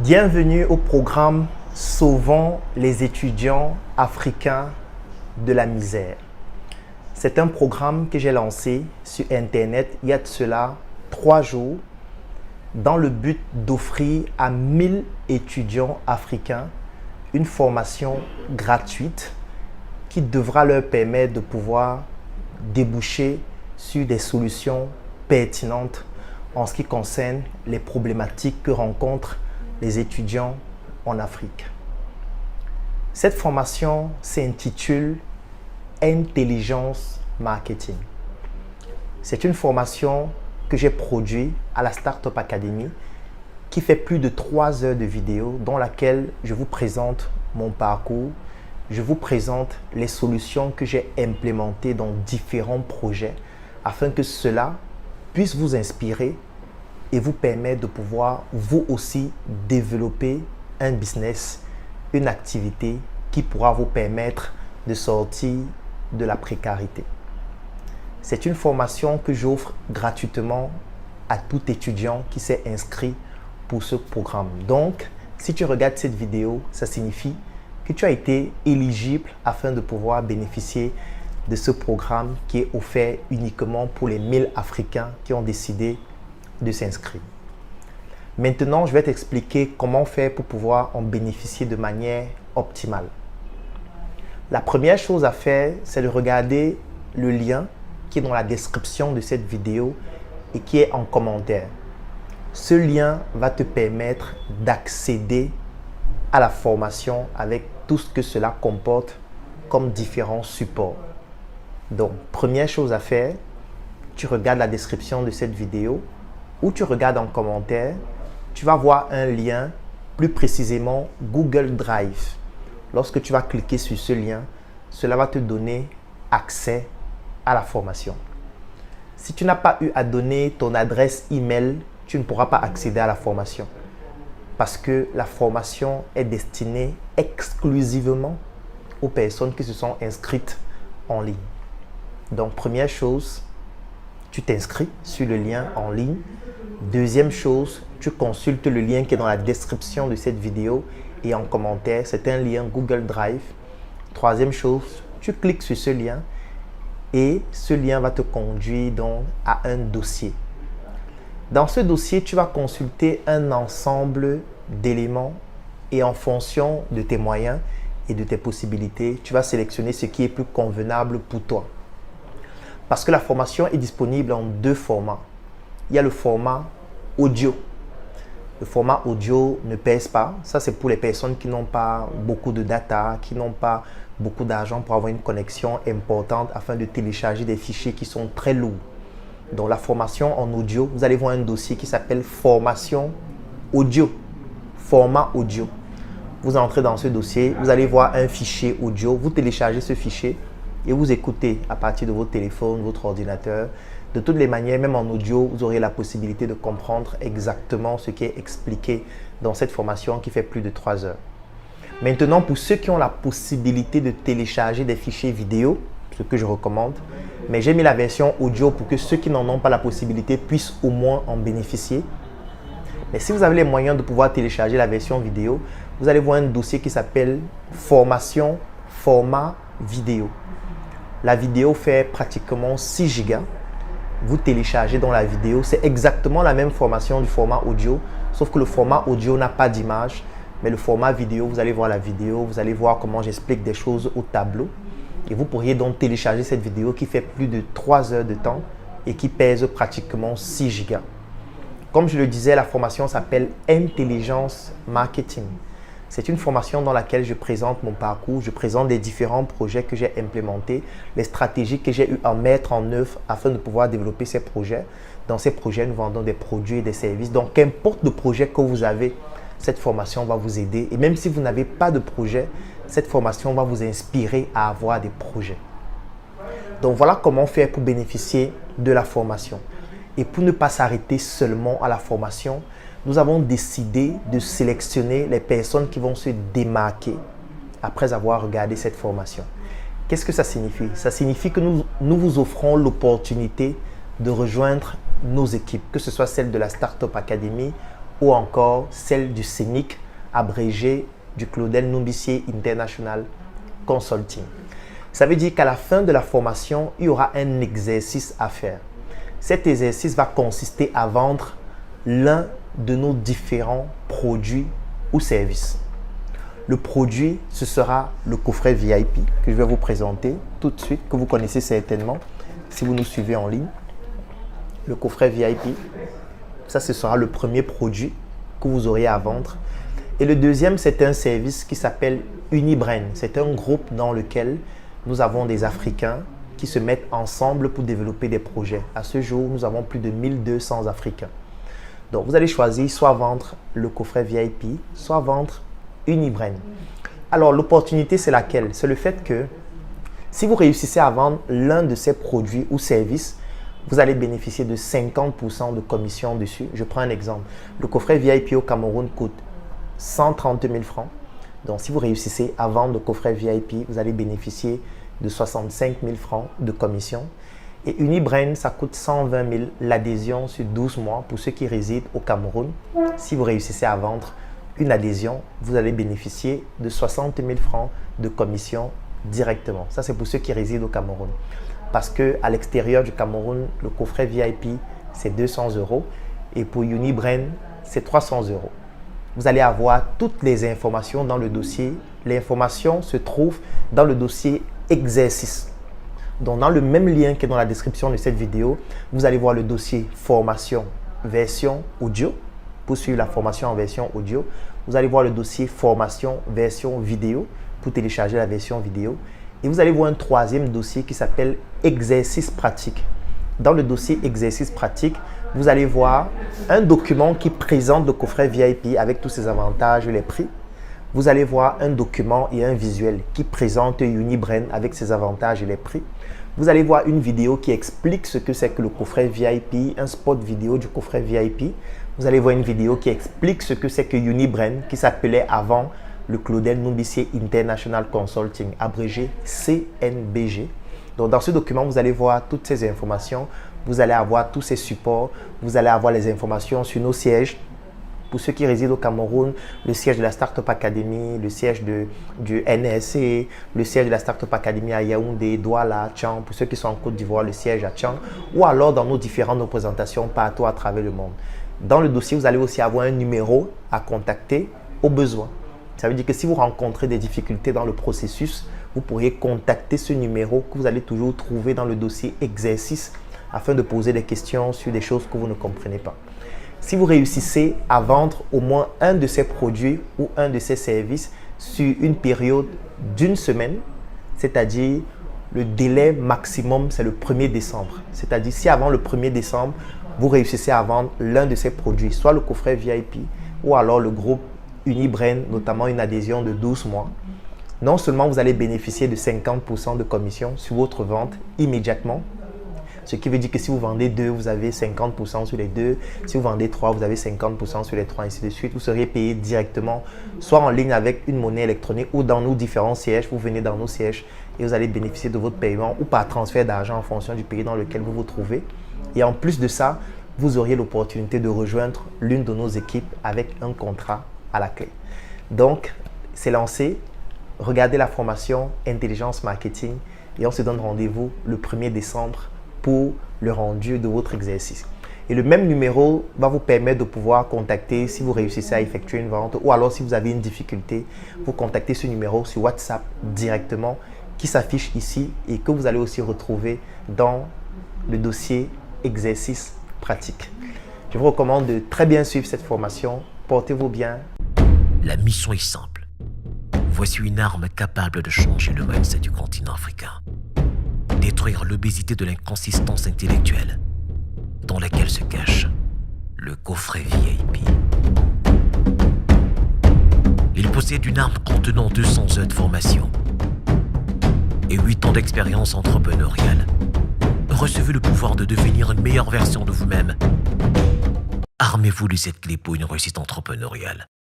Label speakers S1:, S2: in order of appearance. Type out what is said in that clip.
S1: Bienvenue au programme Sauvons les étudiants africains de la misère. C'est un programme que j'ai lancé sur Internet il y a de cela 3 jours dans le but d'offrir à 1000 étudiants africains une formation gratuite qui devra leur permettre de pouvoir déboucher sur des solutions pertinentes en ce qui concerne les problématiques que rencontrent les étudiants en Afrique. Cette formation s'intitule Intelligence Marketing. C'est une formation que j'ai produite à la Startup Academy qui fait plus de 3 heures de vidéo dans laquelle je vous présente mon parcours, je vous présente les solutions que j'ai implémentées dans différents projets afin que cela puisse vous inspirer et vous permettre de pouvoir vous aussi développer un business, une activité qui pourra vous permettre de sortir de la précarité. C'est une formation que j'offre gratuitement à tout étudiant qui s'est inscrit pour ce programme. Donc, si tu regardes cette vidéo, ça signifie que tu as été éligible afin de pouvoir bénéficier de ce programme qui est offert uniquement pour les 1000 Africains qui ont décidé de s'inscrire. Maintenant, je vais t'expliquer comment faire pour pouvoir en bénéficier de manière optimale. La première chose à faire, c'est de regarder le lien qui est dans la description de cette vidéo et qui est en commentaire. Ce lien va te permettre d'accéder à la formation avec tout ce que cela comporte comme différents supports. Donc, première chose à faire, tu regardes la description de cette vidéo ou tu regardes en commentaire, tu vas voir un lien, plus précisément Google Drive. Lorsque tu vas cliquer sur ce lien, cela va te donner accès à la formation. Si tu n'as pas eu à donner ton adresse email, tu ne pourras pas accéder à la formation parce que la formation est destinée exclusivement aux personnes qui se sont inscrites en ligne. Donc, première chose, tu t'inscris sur le lien en ligne. Deuxième chose, tu consultes le lien qui est dans la description de cette vidéo et en commentaire, c'est un lien Google Drive. Troisième chose, tu cliques sur ce lien et ce lien va te conduire donc à un dossier. Dans ce dossier, tu vas consulter un ensemble d'éléments et en fonction de tes moyens et de tes possibilités, tu vas sélectionner ce qui est plus convenable pour toi. Parce que la formation est disponible en 2 formats. Il y a le format audio. Le format audio ne pèse pas. Ça, c'est pour les personnes qui n'ont pas beaucoup de data, qui n'ont pas beaucoup d'argent pour avoir une connexion importante afin de télécharger des fichiers qui sont très lourds. Dans la formation en audio, vous allez voir un dossier qui s'appelle Formation audio. Format audio. Vous entrez dans ce dossier, vous allez voir un fichier audio. Vous téléchargez ce fichier et vous écoutez à partir de votre téléphone, votre ordinateur. De toutes les manières, même en audio, vous aurez la possibilité de comprendre exactement ce qui est expliqué dans cette formation qui fait plus de 3 heures. Maintenant, pour ceux qui ont la possibilité de télécharger des fichiers vidéo, ce que je recommande, mais j'ai mis la version audio pour que ceux qui n'en ont pas la possibilité puissent au moins en bénéficier. Mais si vous avez les moyens de pouvoir télécharger la version vidéo, vous allez voir un dossier qui s'appelle Formation format vidéo. La vidéo fait pratiquement 6 Go. Vous téléchargez dans la vidéo, c'est exactement la même formation du format audio, sauf que le format audio n'a pas d'image, mais le format vidéo, vous allez voir la vidéo, vous allez voir comment j'explique des choses au tableau. Et vous pourriez donc télécharger cette vidéo qui fait plus de 3 heures de temps et qui pèse pratiquement 6 Go. Comme je le disais, la formation s'appelle Intelligence Marketing. C'est une formation dans laquelle je présente mon parcours, je présente les différents projets que j'ai implémentés, les stratégies que j'ai eu à mettre en œuvre afin de pouvoir développer ces projets. Dans ces projets, nous vendons des produits et des services. Donc, qu'importe le projet que vous avez, cette formation va vous aider. Et même si vous n'avez pas de projet, cette formation va vous inspirer à avoir des projets. Donc, voilà comment faire pour bénéficier de la formation. Et pour ne pas s'arrêter seulement à la formation, nous avons décidé de sélectionner les personnes qui vont se démarquer après avoir regardé cette formation. Qu'est-ce que ça signifie? Ça signifie que nous vous offrons l'opportunité de rejoindre nos équipes, que ce soit celle de la Startup Academy ou encore celle du CENIC, abrégé du Claudel Numbissier International Consulting. Ça veut dire qu'à la fin de la formation, il y aura un exercice à faire. Cet exercice va consister à vendre l'un de nos différents produits ou services. Le produit, ce sera le coffret VIP que je vais vous présenter tout de suite, que vous connaissez certainement si vous nous suivez en ligne. Le coffret VIP, ça ce sera le premier produit que vous aurez à vendre. Et le deuxième, c'est un service qui s'appelle Unibrain. C'est un groupe dans lequel nous avons des Africains qui se mettent ensemble pour développer des projets. À ce jour, nous avons plus de 1200 Africains. Donc, vous allez choisir soit vendre le coffret VIP, soit vendre Unibrain. Alors, l'opportunité, c'est laquelle? C'est le fait que si vous réussissez à vendre l'un de ces produits ou services, vous allez bénéficier de 50% de commission dessus. Je prends un exemple. Le coffret VIP au Cameroun coûte 130 000 francs. Donc, si vous réussissez à vendre le coffret VIP, vous allez bénéficier de 65 000 francs de commission. Et Unibrain, ça coûte 120 000 l'adhésion sur 12 mois pour ceux qui résident au Cameroun. Si vous réussissez à vendre une adhésion, vous allez bénéficier de 60 000 francs de commission directement. Ça, c'est pour ceux qui résident au Cameroun. Parce qu'à l'extérieur du Cameroun, le coffret VIP, c'est 200 €. Et pour Unibrain, c'est 300 €. Vous allez avoir toutes les informations dans le dossier. L'information se trouve dans le dossier exercice. Donc, dans le même lien qui est dans la description de cette vidéo, vous allez voir le dossier formation version audio pour suivre la formation en version audio. Vous allez voir le dossier formation version vidéo pour télécharger la version vidéo. Et vous allez voir un troisième dossier qui s'appelle exercice pratique. Dans le dossier exercice pratique, vous allez voir un document qui présente le coffret VIP avec tous ses avantages et les prix. Vous allez voir un document et un visuel qui présente Unibrain avec ses avantages et les prix. Vous allez voir une vidéo qui explique ce que c'est que le coffret VIP, un spot vidéo du coffret VIP. Vous allez voir une vidéo qui explique ce que c'est que Unibrain, qui s'appelait avant le Claudel Numbissier International Consulting, abrégé CNBG. Donc, dans ce document, vous allez voir toutes ces informations. Vous allez avoir tous ces supports. Vous allez avoir les informations sur nos sièges. Pour ceux qui résident au Cameroun, le siège de la Startup Academy, le siège du NSC, le siège de la Startup Academy à Yaoundé, Douala, Tchang. Pour ceux qui sont en Côte d'Ivoire, le siège à Tchang. Ou alors dans nos différentes représentations partout à travers le monde. Dans le dossier, vous allez aussi avoir un numéro à contacter au besoin. Ça veut dire que si vous rencontrez des difficultés dans le processus, vous pourriez contacter ce numéro que vous allez toujours trouver dans le dossier exercice afin de poser des questions sur des choses que vous ne comprenez pas. Si vous réussissez à vendre au moins un de ces produits ou un de ces services sur une période d'une semaine, c'est-à-dire le délai maximum, c'est le 1er décembre. C'est-à-dire si avant le 1er décembre, vous réussissez à vendre l'un de ces produits, soit le coffret VIP ou alors le groupe Unibrain, notamment une adhésion de 12 mois, non seulement vous allez bénéficier de 50% de commission sur votre vente immédiatement, ce qui veut dire que si vous vendez 2, vous avez 50% sur les 2. Si vous vendez 3, vous avez 50% sur les 3, ainsi de suite. Vous serez payé directement, soit en ligne avec une monnaie électronique ou dans nos différents sièges. Vous venez dans nos sièges et vous allez bénéficier de votre paiement ou par transfert d'argent en fonction du pays dans lequel vous vous trouvez. Et en plus de ça, vous auriez l'opportunité de rejoindre l'une de nos équipes avec un contrat à la clé. Donc, c'est lancé. Regardez la formation Intelligence Marketing et on se donne rendez-vous le 1er décembre pour le rendu de votre exercice. Et le même numéro va vous permettre de pouvoir contacter si vous réussissez à effectuer une vente ou alors si vous avez une difficulté, vous contactez ce numéro sur WhatsApp directement qui s'affiche ici et que vous allez aussi retrouver dans le dossier exercice pratique. Je vous recommande de très bien suivre cette formation. Portez-vous bien.
S2: La mission est simple. Voici une arme capable de changer le mindset du continent africain. Détruire l'obésité de l'inconsistance intellectuelle dans laquelle se cache le coffret VIP. Il possède une arme contenant 200 heures de formation et 8 ans d'expérience entrepreneuriale. Recevez le pouvoir de devenir une meilleure version de vous-même. Armez-vous de cette clé pour une réussite entrepreneuriale.